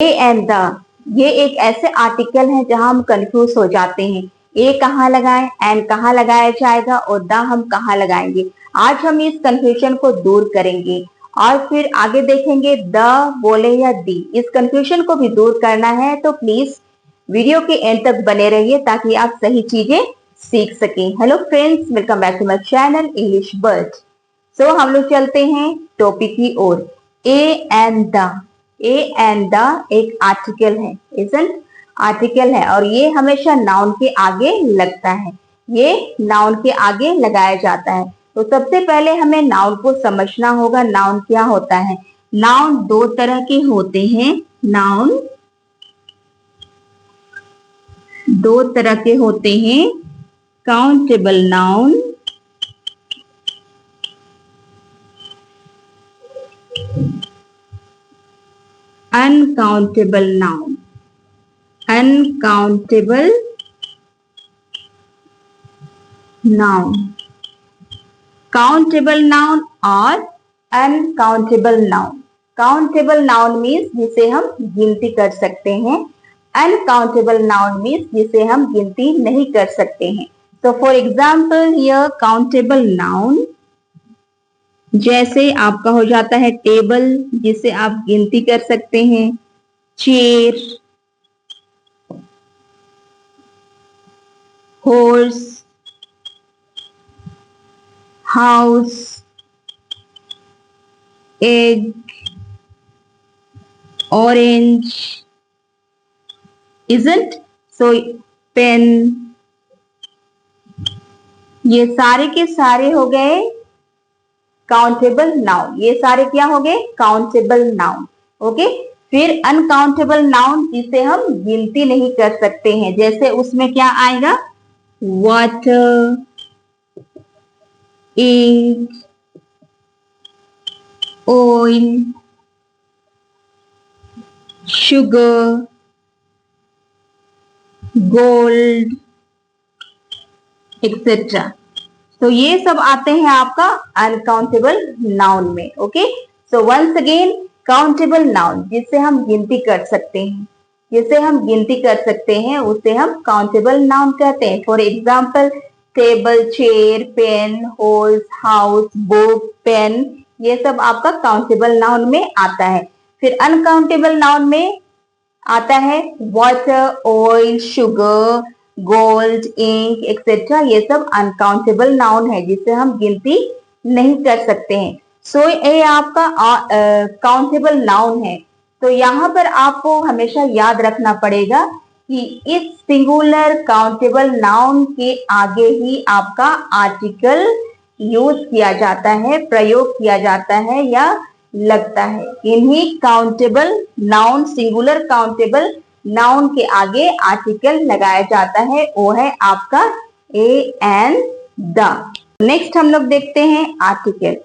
A and the, ये एक ऐसे आर्टिकल है जहां हम कंफ्यूज हो जाते हैं। ए कहाँ लगाएं, एंड कहाँ लगाया जाएगा और द हम कहाँ लगाएंगे। आज हम इस कंफ्यूजन को दूर करेंगे और फिर आगे देखेंगे द बोले या दी। इस कंफ्यूजन को भी दूर करना है तो प्लीज वीडियो के एंड तक बने रहिए ताकि आप सही चीजें सीख सकें। Hello friends, welcome back to my channel English word. So हम लोग चलते हैं टॉपिक की ओर। A and the, A and the एक आर्टिकल है, इजंट आर्टिकल है और ये हमेशा नाउन के आगे लगता है। ये नाउन के आगे लगाया जाता है। तो सबसे पहले हमें नाउन को समझना होगा। नाउन क्या होता है? नाउन दो तरह के होते हैं। नाउन दो तरह के होते हैं, countable noun uncountable noun. Uncountable noun, countable noun और uncountable noun. Countable noun means जिसे हम गिनती कर सकते हैं। अनकाउंटेबल नाउन मीन्स जिसे हम गिनती नहीं कर सकते हैं। तो for example here countable noun जैसे आपका हो जाता है टेबल, जिसे आप गिनती कर सकते हैं। Chair, horse, house, egg, orange, isn't? So pen, ये सारे के सारे हो गए काउंटेबल नाउन। ये सारे क्या हो गए? Countable noun. ओके, फिर अनकाउंटेबल नाउन जिसे हम गिनती नहीं कर सकते हैं। जैसे उसमें क्या आएगा? Water, ink, oil, sugar, gold, etcetera. तो ये सब आते हैं आपका अनकाउंटेबल नाउन में। Okay, so once again countable noun जिसे हम गिनती कर सकते हैं, जिसे हम गिनती कर सकते हैं उसे हम काउंटेबल नाउन कहते हैं। For example table, chair, pen, horse, house, book, pen, ये सब आपका काउंटेबल नाउन में आता है। फिर अनकाउंटेबल नाउन में आता है water, oil, sugar, gold, ink, etcetera. ये सब अनकाउंटेबल नाउन है जिसे हम गिनती नहीं कर सकते हैं। सो ये आपका काउंटेबल नाउन है। तो यहाँ पर आपको हमेशा याद रखना पड़ेगा कि इस सिंगुलर काउंटेबल नाउन के आगे ही आपका आर्टिकल यूज किया जाता है, प्रयोग किया जाता है या लगता है। इन्हीं countable noun, singular countable noun के आगे आर्टिकल लगाया जाता है, वो है आपका ए एंड द। नेक्स्ट हम लोग देखते हैं आर्टिकल।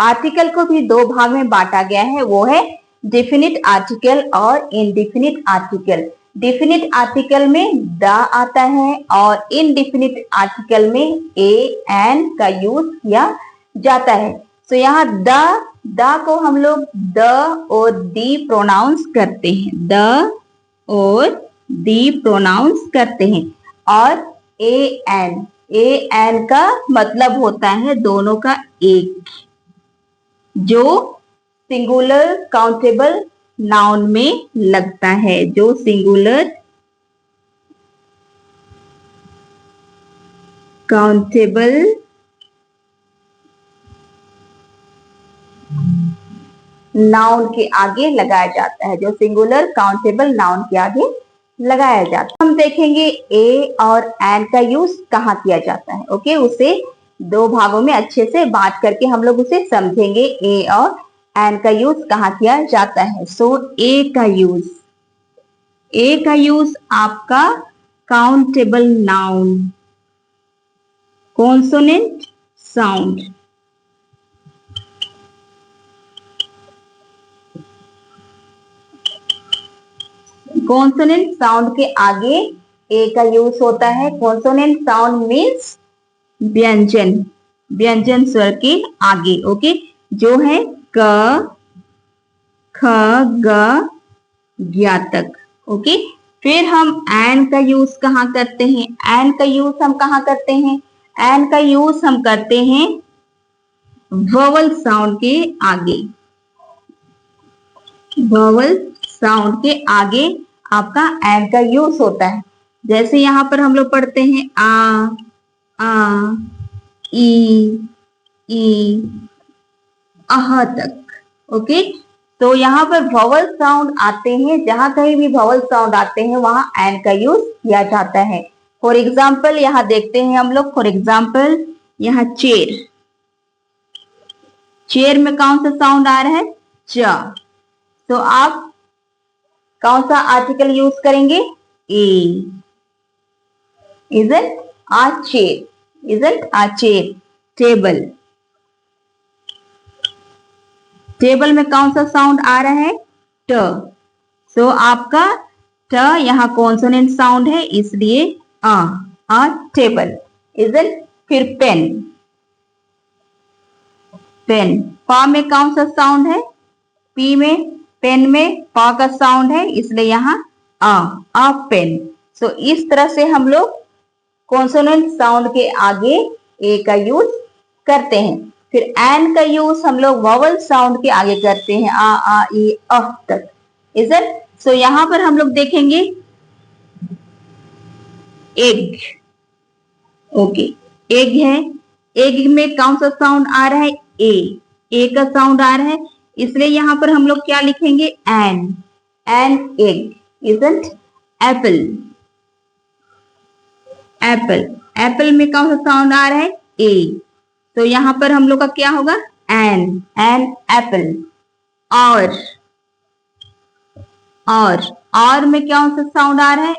आर्टिकल को भी दो भाग में बांटा गया है, वो है डेफिनिट आर्टिकल और इनडेफिनिट आर्टिकल। डेफिनिट आर्टिकल में द आता है और इनडेफिनिट आर्टिकल में ए एंड का यूज किया जाता है। तो यहाँ द को हम लोग द और दी प्रोनाउंस करते हैं। द और दी प्रोनाउंस करते हैं। और ए एन का मतलब होता है दोनों का एक, जो सिंगुलर काउंटेबल नाउन में लगता है। जो सिंगुलर काउंटेबल नाउन के आगे लगाया जाता है, जो सिंगुलर काउंटेबल नाउन के आगे लगाया जाता है। हम देखेंगे ए और एन का यूज कहाँ किया जाता है। ओके, उसे दो भागों में अच्छे से बांट करके हम लोग उसे समझेंगे ए और एन का यूज कहाँ किया जाता है। सो ए का यूज आपका countable noun, consonant sound, consonant sound के आगे ए का यूज होता है। कॉन्सोनेंट साउंड मीन्स व्यंजन, व्यंजन स्वर के आगे। ओके, जो है क, ख, ग, ज्ञातक। ओके, फिर हम एन का यूज कहाँ करते हैं? एन का यूज हम कहाँ करते हैं? एन का यूज हम करते हैं वोवल साउंड के आगे। वोवल साउंड के आगे आपका एन का यूज होता है। जैसे यहां पर हम लोग पढ़ते हैं आ ई अह तक। ओके, तो यहाँ पर वोवल साउंड आते हैं, जहां कहीं भी वोवल साउंड आते हैं वहां एन का यूज किया जाता है। फॉर एग्जाम्पल यहाँ देखते हैं हम लोग, फॉर एग्जाम्पल यहाँ चेयर, चेयर में कौन सा साउंड आ रहा है? च। तो आप कौन सा आर्टिकल यूज करेंगे? ए। Isn't a chair? Isn't a chair? Table, table में कौन सा साउंड आ रहा है? ट। सो आपका ट यहाँ कॉन्सोनेंट साउंड है, इसलिए अ टेबल। Isn't? फिर पेन, पेन, पा में कौन सा साउंड है? पी में, पेन में पा का साउंड है, इसलिए यहाँ अ पेन। सो इस तरह से हम लोग कॉन्सोनेंट साउंड के आगे ए का यूज करते हैं। फिर एन का यूज हम लोग वोवल साउंड के आगे करते हैं, आ ई अह तक। Is it? सो यहां पर हम लोग देखेंगे एग। ओके, एग है, एग में कौन सा साउंड आ रहा है? ए का साउंड आ रहा है, इसलिए यहां पर हम लोग क्या लिखेंगे? An egg. Isn't? Apple, Apple, Apple में कौन सा साउंड आ रहा है? ए। तो यहां पर हम लोग का क्या होगा? An apple. और में कौन सा साउंड आ रहा है?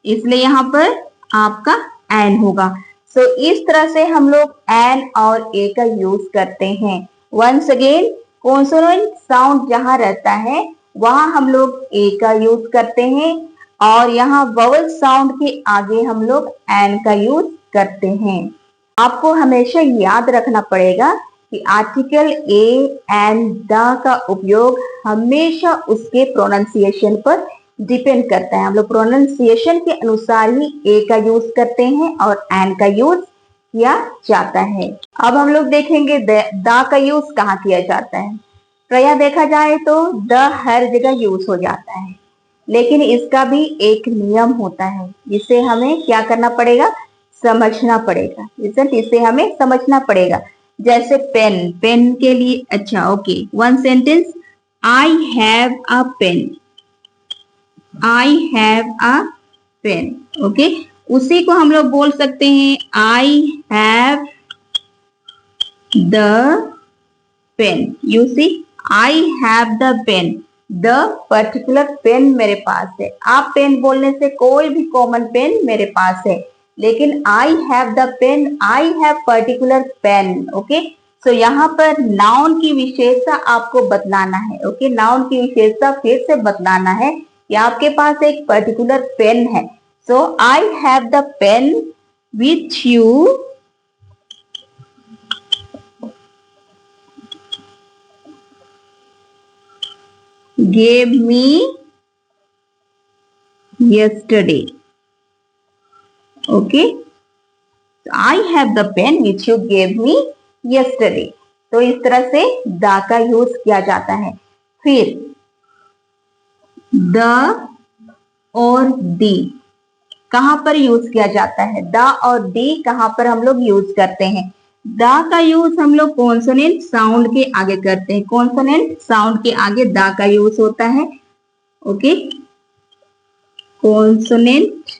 इसलिए यहां पर आपका एन होगा। सो इस तरह से हम लोग एन और ए का यूज करते हैं। वंस अगेन, कॉन्सोनेंट साउंड जहां रहता है वहां हम लोग ए का यूज करते हैं, और यहाँ वोवल साउंड के आगे हम लोग एन का यूज करते हैं। आपको हमेशा याद रखना पड़ेगा कि आर्टिकल ए एंड द का उपयोग हमेशा उसके प्रोनाउंसिएशन पर डिपेंड करता है। हम लोग प्रोनाउंसिएशन के अनुसार ही ए का यूज करते हैं और एन का यूज किया जाता है। अब हम लोग देखेंगे द का यूज कहाँ किया जाता है। प्रायः देखा जाए तो द हर जगह यूज हो जाता है, लेकिन इसका भी एक नियम होता है, जिसे हमें क्या करना पड़ेगा? समझना पड़ेगा। इसे हमें समझना पड़ेगा। जैसे पेन, पेन के लिए, अच्छा okay, one sentence, I have a pen, I have a pen. Okay, उसी को हम लोग बोल सकते हैं I have the pen. You see, I have the pen, the particular pen मेरे पास है। आप पेन बोलने से कोई भी कॉमन पेन मेरे पास है, लेकिन I have the pen, I have particular pen. Okay, so यहाँ पर नाउन की विशेषता आपको बतलाना है। ओके, नाउन की विशेषता फिर से बतलाना है कि आपके पास एक पर्टिकुलर पेन है। So I have the pen which you gave me yesterday. Okay, so I have the pen which you gave me yesterday. तो इस तरह से द का यूज किया जाता है। फिर द और दी कहां पर यूज किया जाता है? द और दी कहां पर हम लोग यूज करते हैं? द का यूज हम लोग कॉन्सोनेंट साउंड के आगे करते हैं। कॉन्सोनेंट साउंड के आगे द का यूज होता है। ओके, कॉन्सोनेंट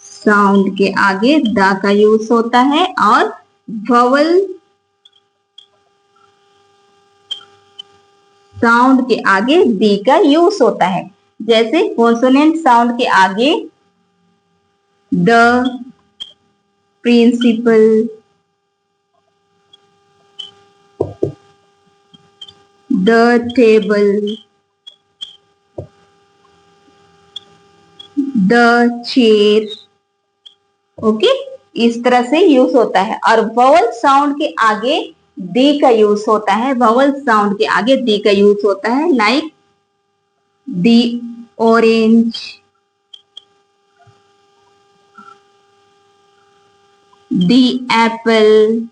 साउंड के आगे द का यूज होता है, और वोवल साउंड के आगे दी का यूज होता है। जैसे कॉन्सोनेंट साउंड के आगे the principle, the table, the chair। Okay, इस तरह से यूज होता है। और वोवल साउंड के आगे दी का यूज होता है। वोवल साउंड के आगे दी का यूज होता है, like the orange, the apple,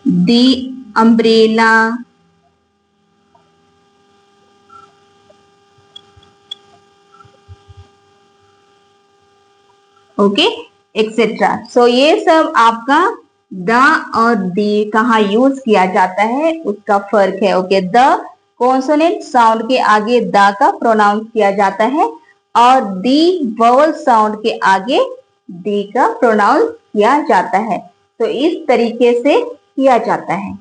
the umbrella, okay etcetera. So ये सब आपका द और दी कहाँ यूज किया जाता है उसका फर्क है। ओके, द कॉन्सोनेंट साउंड के आगे द का प्रोनाउंस किया जाता है और दी वोवल साउंड के आगे दी का प्रोनाउंस किया जाता है। तो इस तरीके से किया जाता है।